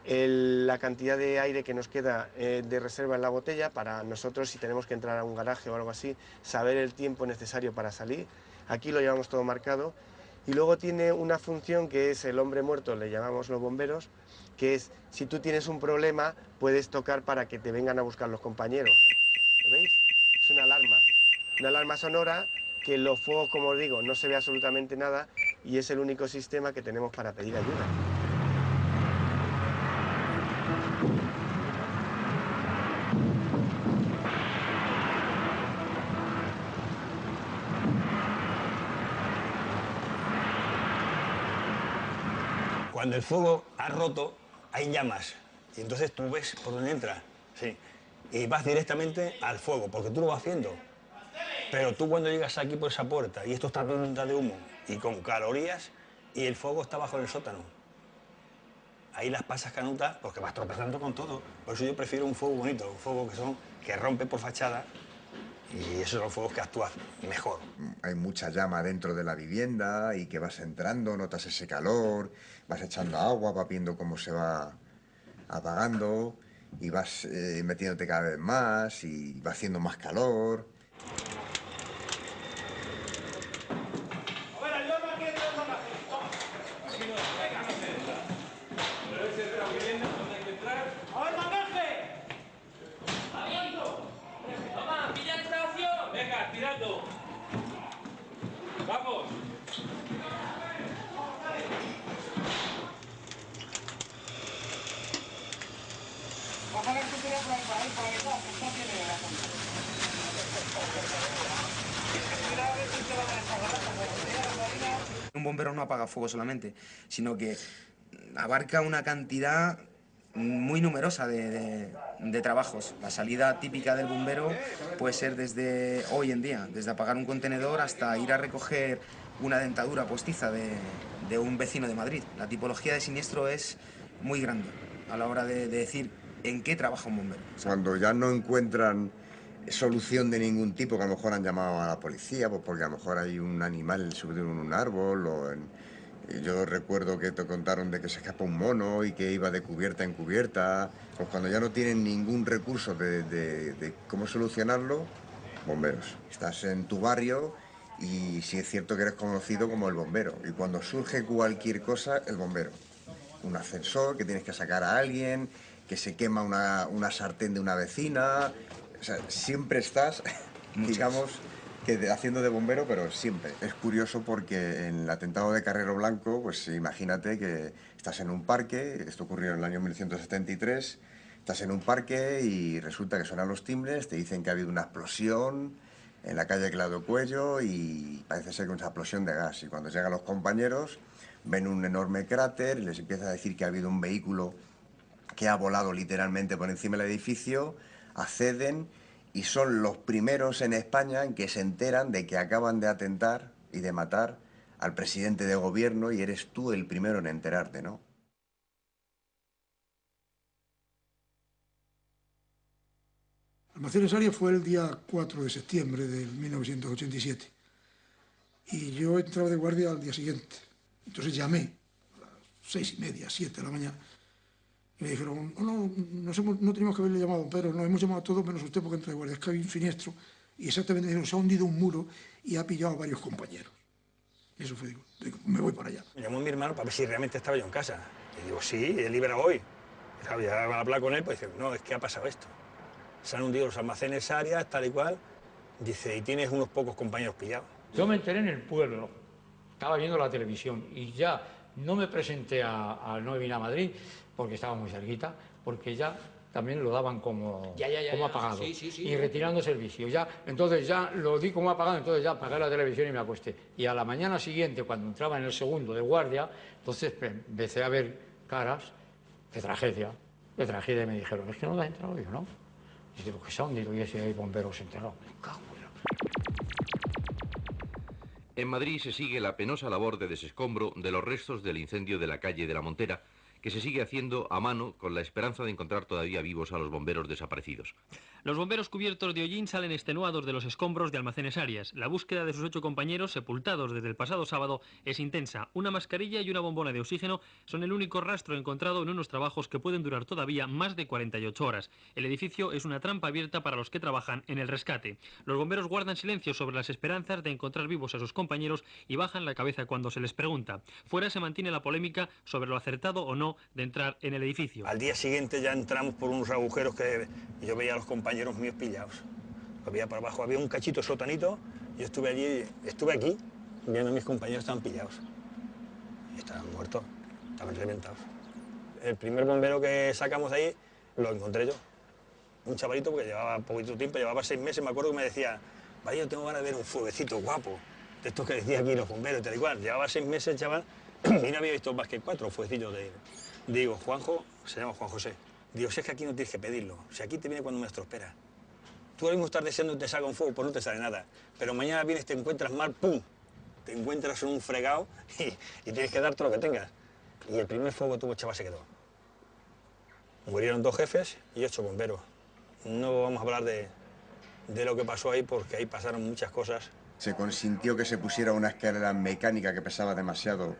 la cantidad de aire que nos queda de reserva en la botella para nosotros, si tenemos que entrar a un garaje o algo así, saber el tiempo necesario para salir. Aquí lo llevamos todo marcado. Y luego tiene una función que es el hombre muerto, le llamamos los bomberos, que es, si tú tienes un problema, puedes tocar para que te vengan a buscar los compañeros. ¿Lo veis? Es una alarma sonora que en los fuegos, como os digo, no se ve absolutamente nada y es el único sistema que tenemos para pedir ayuda. Cuando el fuego ha roto, hay llamas. Y entonces tú ves por dónde entra. Sí. Y vas directamente al fuego, porque tú lo vas haciendo. Pero tú cuando llegas aquí por esa puerta, y esto está lleno de humo, y con calorías, y el fuego está bajo el sótano. Ahí las pasas canutas porque vas tropezando con todo. Por eso yo prefiero un fuego bonito, un fuego que rompe por fachada. Y esos son los fuegos que actúan mejor. Hay mucha llama dentro de la vivienda y que vas entrando, notas ese calor, vas echando agua, vas viendo cómo se va apagando y vas metiéndote cada vez más y va haciendo más calor. ¡Vamos! Un bombero no apaga fuego solamente, sino que abarca una cantidad muy numerosa de trabajos. La salida típica del bombero puede ser desde hoy en día, desde apagar un contenedor hasta ir a recoger una dentadura postiza de un vecino de Madrid. La tipología de siniestro es muy grande a la hora de decir en qué trabaja un bombero. Cuando ya no encuentran solución de ningún tipo, que a lo mejor han llamado a la policía, pues porque a lo mejor hay un animal subido en un árbol o yo recuerdo que te contaron de que se escapó un mono y que iba de cubierta en cubierta. Pues cuando ya no tienen ningún recurso de cómo solucionarlo, bomberos. Estás en tu barrio y sí es cierto que eres conocido como el bombero. Y cuando surge cualquier cosa, el bombero. Un ascensor, que tienes que sacar a alguien, que se quema una sartén de una vecina. O sea, siempre estás, digamos, haciendo de bombero, pero siempre. Es curioso porque en el atentado de Carrero Blanco, pues imagínate que estás en un parque, esto ocurrió en el año 1973, estás en un parque y resulta que suenan los timbres, te dicen que ha habido una explosión en la calle Claudio Cuello y parece ser que es una explosión de gas. Y cuando llegan los compañeros, ven un enorme cráter, les empieza a decir que ha habido un vehículo que ha volado literalmente por encima del edificio, acceden y son los primeros en España en que se enteran de que acaban de atentar y de matar al presidente de gobierno y eres tú el primero en enterarte, ¿no? Almacenes Arias fue el día 4 de septiembre de 1987 y yo entraba de guardia al día siguiente. Entonces llamé a las 6:30, 7 de la mañana y me dijeron, no teníamos que haberle llamado, pero nos hemos llamado a todos menos usted porque entra de guardia. Es que hay un siniestro y exactamente dijeron, se ha hundido un muro y ha pillado a varios compañeros. Eso fue, digo, me voy para allá. Me llamó mi hermano para ver si realmente estaba yo en casa. Y digo, sí, él libera hoy. Y claro, ya a hablar con él, pues dice, no, es que ha pasado esto. Se han hundido los almacenes Arias, tal y cual. Dice, y tienes unos pocos compañeros pillados. Yo me enteré en el pueblo, estaba viendo la televisión y ya no me presenté no vine a Madrid porque estaba muy cerquita, porque ya también lo daban como apagado y retirando servicio. Entonces ya lo di como apagado, entonces ya apagué la televisión y me acosté. Y a la mañana siguiente, cuando entraba en el segundo de guardia, entonces empecé a ver caras de tragedia, y me dijeron, es que no te has entrado, yo no. Y digo, que se ha hundido y ese bombero se enterró. Me cago en la... En Madrid se sigue la penosa labor de desescombro de los restos del incendio de la calle de la Montera, que se sigue haciendo a mano con la esperanza de encontrar todavía vivos a los bomberos desaparecidos. Los bomberos cubiertos de hollín salen extenuados de los escombros de Almacenes Arias. La búsqueda de sus 8 compañeros, sepultados desde el pasado sábado, es intensa. Una mascarilla y una bombona de oxígeno son el único rastro encontrado en unos trabajos que pueden durar todavía más de 48 horas. El edificio es una trampa abierta para los que trabajan en el rescate. Los bomberos guardan silencio sobre las esperanzas de encontrar vivos a sus compañeros y bajan la cabeza cuando se les pregunta. Fuera se mantiene la polémica sobre lo acertado o no de entrar en el edificio. Al día siguiente ya entramos por unos agujeros que yo veía a los compañeros míos pillados. Lo veía por abajo, había un cachito sotanito, yo estuve allí, estuve aquí, viendo a mis compañeros estaban pillados. Y estaban muertos, estaban reventados. El primer bombero que sacamos de ahí lo encontré yo. Un chavalito porque llevaba poquito tiempo, llevaba 6 meses, me acuerdo que me decía, vaya, yo tengo ganas de ver un fueguecito guapo, de estos que decía aquí los bomberos, tal y cual. Llevaba 6 meses, chaval, y no había visto más que 4 fueguecillos de... Digo, Juanjo, se llama Juan José. Digo, si es que aquí no tienes que pedirlo, si aquí te viene cuando menos te lo esperas. Tú ahora mismo estás deseando que te salga un fuego, pues no te sale nada. Pero mañana vienes, te encuentras mal, ¡pum! Te encuentras en un fregado y tienes que darte lo que tengas. Y el primer fuego que tuvo, chaval, se quedó. Murieron 2 jefes y 8 bomberos. No vamos a hablar de lo que pasó ahí porque ahí pasaron muchas cosas. Se consintió que se pusiera una escalera mecánica que pesaba demasiado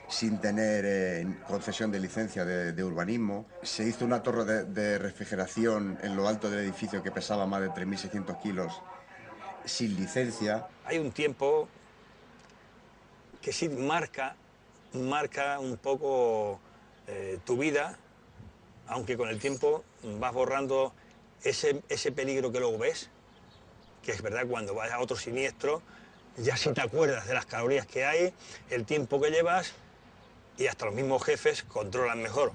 sin tener concesión de licencia de urbanismo. Se hizo una torre de refrigeración en lo alto del edificio que pesaba más de 3.600 kilos sin licencia. Hay un tiempo que sí marca un poco tu vida, aunque con el tiempo vas borrando ese peligro que luego ves, que es verdad, cuando vas a otro siniestro, ya sí te acuerdas de las calorías que hay, el tiempo que llevas, y hasta los mismos jefes controlan mejor.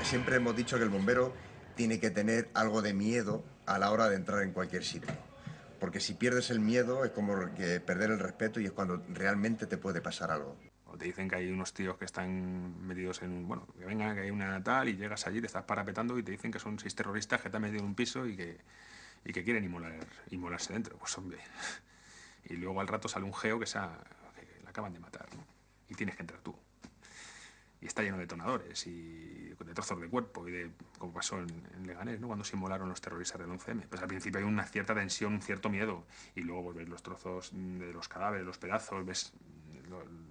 Siempre hemos dicho que el bombero tiene que tener algo de miedo a la hora de entrar en cualquier sitio. Porque si pierdes el miedo es como que perder el respeto y es cuando realmente te puede pasar algo. O te dicen que hay unos tíos que están metidos en un... Bueno, que vengan, que hay una tal y llegas allí, te estás parapetando y te dicen que son 6 terroristas que te han metido en un piso y que quieren inmolarse dentro. Pues hombre. Y luego al rato sale un geo que la acaban de matar, ¿no? Y tienes que entrar tú. Y está lleno de detonadores y de trozos de cuerpo y de, como pasó en Leganés, ¿no? Cuando se inmolaron los terroristas del 11M. Pues al principio hay una cierta tensión, un cierto miedo y luego pues, ves los trozos de los cadáveres, los pedazos, ves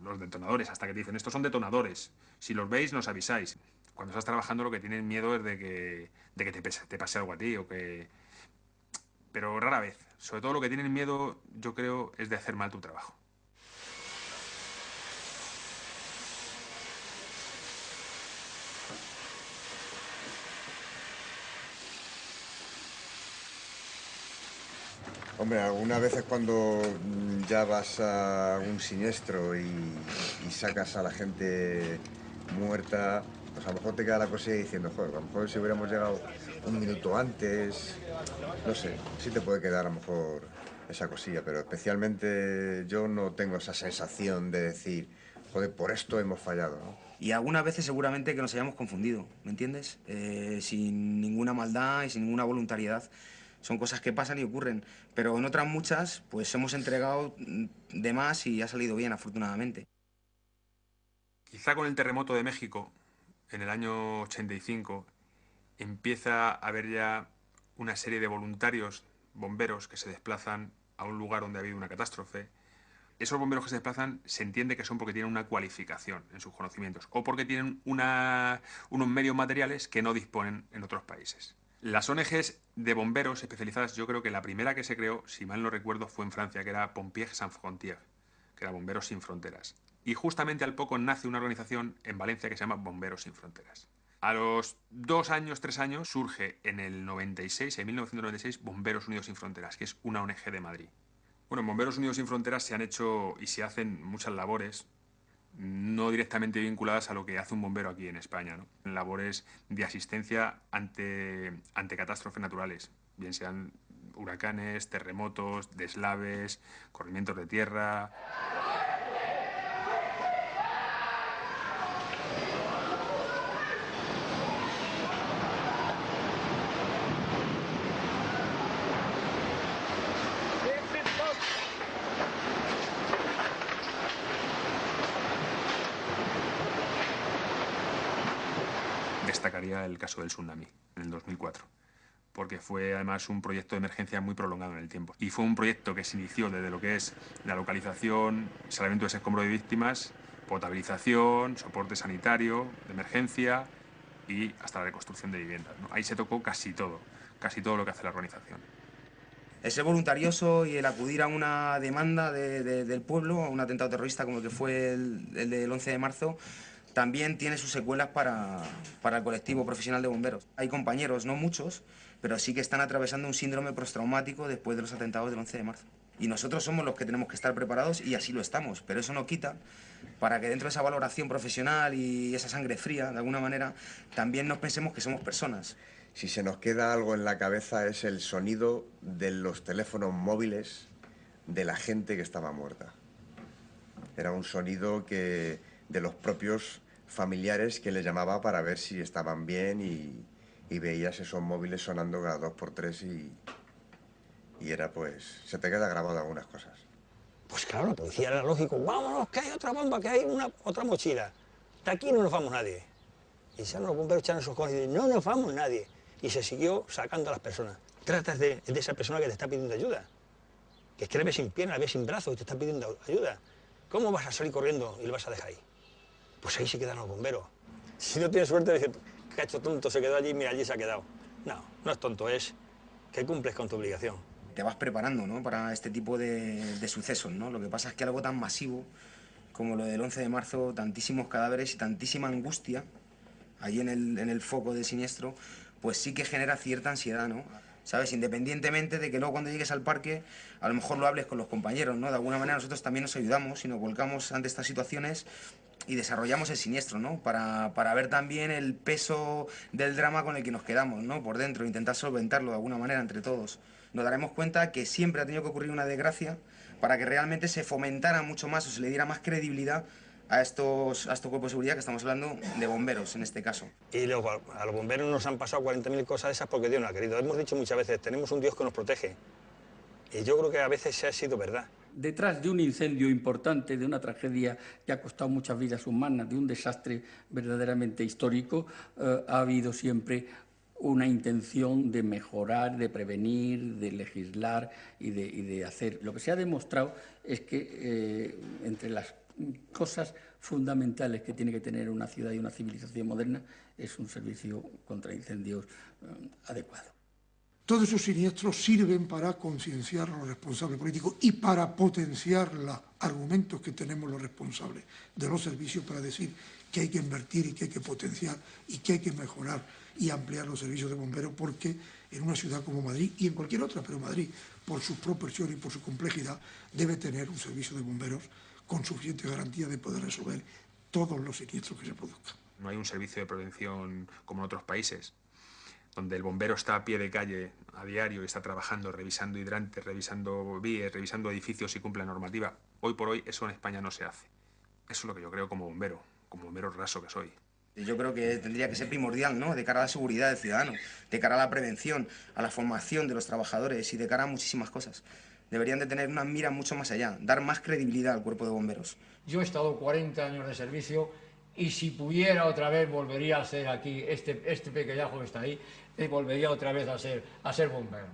los detonadores, hasta que te dicen, estos son detonadores, si los veis nos avisáis. Cuando estás trabajando lo que tienen miedo es de que te pase algo a ti o que... Pero rara vez. Sobre todo lo que tienen miedo, yo creo, es de hacer mal tu trabajo. Hombre, algunas veces cuando ya vas a un siniestro y sacas a la gente muerta, pues a lo mejor te queda la cosilla diciendo, joder, a lo mejor si hubiéramos llegado un minuto antes, no sé, sí te puede quedar a lo mejor esa cosilla, pero especialmente yo no tengo esa sensación de decir, joder, por esto hemos fallado, ¿no? Y algunas veces seguramente que nos hayamos confundido, ¿me entiendes? Sin ninguna maldad y sin ninguna voluntariedad. Son cosas que pasan y ocurren, pero en otras muchas, pues hemos entregado de más y ha salido bien, afortunadamente. Quizá con el terremoto de México, en el año 85, empieza a haber ya una serie de voluntarios, bomberos, que se desplazan a un lugar donde ha habido una catástrofe. Esos bomberos que se desplazan se entiende que son porque tienen una cualificación en sus conocimientos o porque tienen unos medios materiales que no disponen en otros países. Las ONGs de bomberos especializadas, yo creo que la primera que se creó, si mal no recuerdo, fue en Francia, que era Pompiers Sans Frontières, que era Bomberos Sin Fronteras. Y justamente al poco nace una organización en Valencia que se llama Bomberos Sin Fronteras. A los 2 años, 3 años, surge en el 96, en 1996, Bomberos Unidos Sin Fronteras, que es una ONG de Madrid. Bueno, en Bomberos Unidos Sin Fronteras se han hecho y se hacen muchas labores no directamente vinculadas a lo que hace un bombero aquí en España, ¿no? Labores de asistencia ante catástrofes naturales, bien sean huracanes, terremotos, deslaves, corrimientos de tierra. Destacaría el caso del tsunami, en el 2004, porque fue además un proyecto de emergencia muy prolongado en el tiempo. Y fue un proyecto que se inició desde lo que es la localización, salvamento de ese escombro de víctimas, potabilización, soporte sanitario de emergencia y hasta la reconstrucción de viviendas, ¿no? Ahí se tocó casi todo lo que hace la organización. El ser voluntarioso y el acudir a una demanda del pueblo, a un atentado terrorista como el que fue el del 11 de marzo, también tiene sus secuelas para el colectivo profesional de bomberos. Hay compañeros, no muchos, pero sí que están atravesando un síndrome postraumático después de los atentados del 11 de marzo. Y nosotros somos los que tenemos que estar preparados y así lo estamos, pero eso no quita para que dentro de esa valoración profesional y esa sangre fría, de alguna manera, también nos pensemos que somos personas. Si se nos queda algo en la cabeza es el sonido de los teléfonos móviles de la gente que estaba muerta. Era un sonido de los propios familiares que les llamaba para ver si estaban bien y veías esos móviles sonando cada 2x3 y era pues, se te queda grabado algunas cosas. Pues claro, la policía era lógico, vámonos, que hay otra bomba, que hay otra mochila. De aquí no nos vamos nadie. Y salen los bomberos echando sus cosas y dicen, no nos vamos nadie. Y se siguió sacando a las personas. Tratas de esa persona que te está pidiendo ayuda. Que es que la ves sin pierna, la ves sin brazo y te está pidiendo ayuda. ¿Cómo vas a salir corriendo y lo vas a dejar ahí? Pues ahí se quedan los bomberos. Si no tienes suerte, dices, cacho tonto, se quedó allí, mira, allí se ha quedado. No, no es tonto, es que cumples con tu obligación. Te vas preparando, ¿no?, para este tipo de sucesos, ¿no? Lo que pasa es que algo tan masivo como lo del 11 de marzo, tantísimos cadáveres y tantísima angustia allí en el foco del siniestro, pues sí que genera cierta ansiedad, ¿no? ¿Sabes? Independientemente de que luego cuando llegues al parque a lo mejor lo hables con los compañeros, ¿no? De alguna manera nosotros también nos ayudamos y nos volcamos ante estas situaciones y desarrollamos el siniestro, ¿no? Para ver también el peso del drama con el que nos quedamos, ¿no? Por dentro, intentar solventarlo de alguna manera entre todos. Nos daremos cuenta que siempre ha tenido que ocurrir una desgracia para que realmente se fomentara mucho más o se le diera más credibilidad a estos cuerpos de seguridad, que estamos hablando de bomberos en este caso. Y luego a los bomberos nos han pasado 40.000 cosas de esas porque Dios no ha querido. Hemos dicho muchas veces, tenemos un Dios que nos protege. Y yo creo que a veces se ha sido verdad. Detrás de un incendio importante, de una tragedia que ha costado muchas vidas humanas, de un desastre verdaderamente histórico, ha habido siempre una intención de mejorar, de prevenir, de legislar y de hacer. Lo que se ha demostrado es que entre las cosas fundamentales que tiene que tener una ciudad y una civilización moderna es un servicio contra incendios adecuado. Todos esos siniestros sirven para concienciar a los responsables políticos y para potenciar los argumentos que tenemos los responsables de los servicios para decir que hay que invertir y que hay que potenciar y que hay que mejorar y ampliar los servicios de bomberos, porque en una ciudad como Madrid y en cualquier otra, pero Madrid por su proporción y por su complejidad, debe tener un servicio de bomberos con suficiente garantía de poder resolver todos los siniestros que se produzcan. No hay un servicio de prevención como en otros países, donde el bombero está a pie de calle a diario y está trabajando, revisando hidrantes, revisando vías, revisando edificios y cumple la normativa. Hoy por hoy eso en España no se hace. Eso es lo que yo creo como bombero raso que soy. Yo creo que tendría que ser primordial, ¿no? De cara a la seguridad del ciudadano, de cara a la prevención, a la formación de los trabajadores y de cara a muchísimas cosas. Deberían de tener una mira mucho más allá, dar más credibilidad al cuerpo de bomberos. Yo he estado 40 años de servicio y si pudiera otra vez volvería a ser aquí, este pequeñajo que está ahí, volvería otra vez a ser bombero.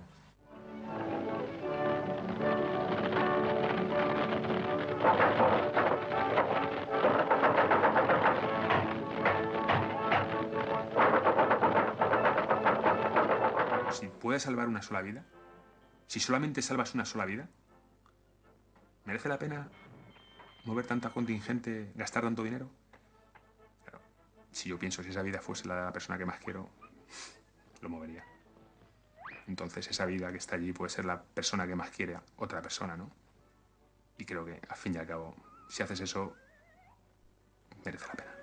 Si puedes salvar una sola vida, si solamente salvas una sola vida, ¿merece la pena mover tanta contingente, gastar tanto dinero? Pero, si yo pienso si esa vida fuese la de la persona que más quiero, lo movería. Entonces esa vida que está allí puede ser la persona que más quiere a otra persona, ¿no? Y creo que, al fin y al cabo, si haces eso, merece la pena.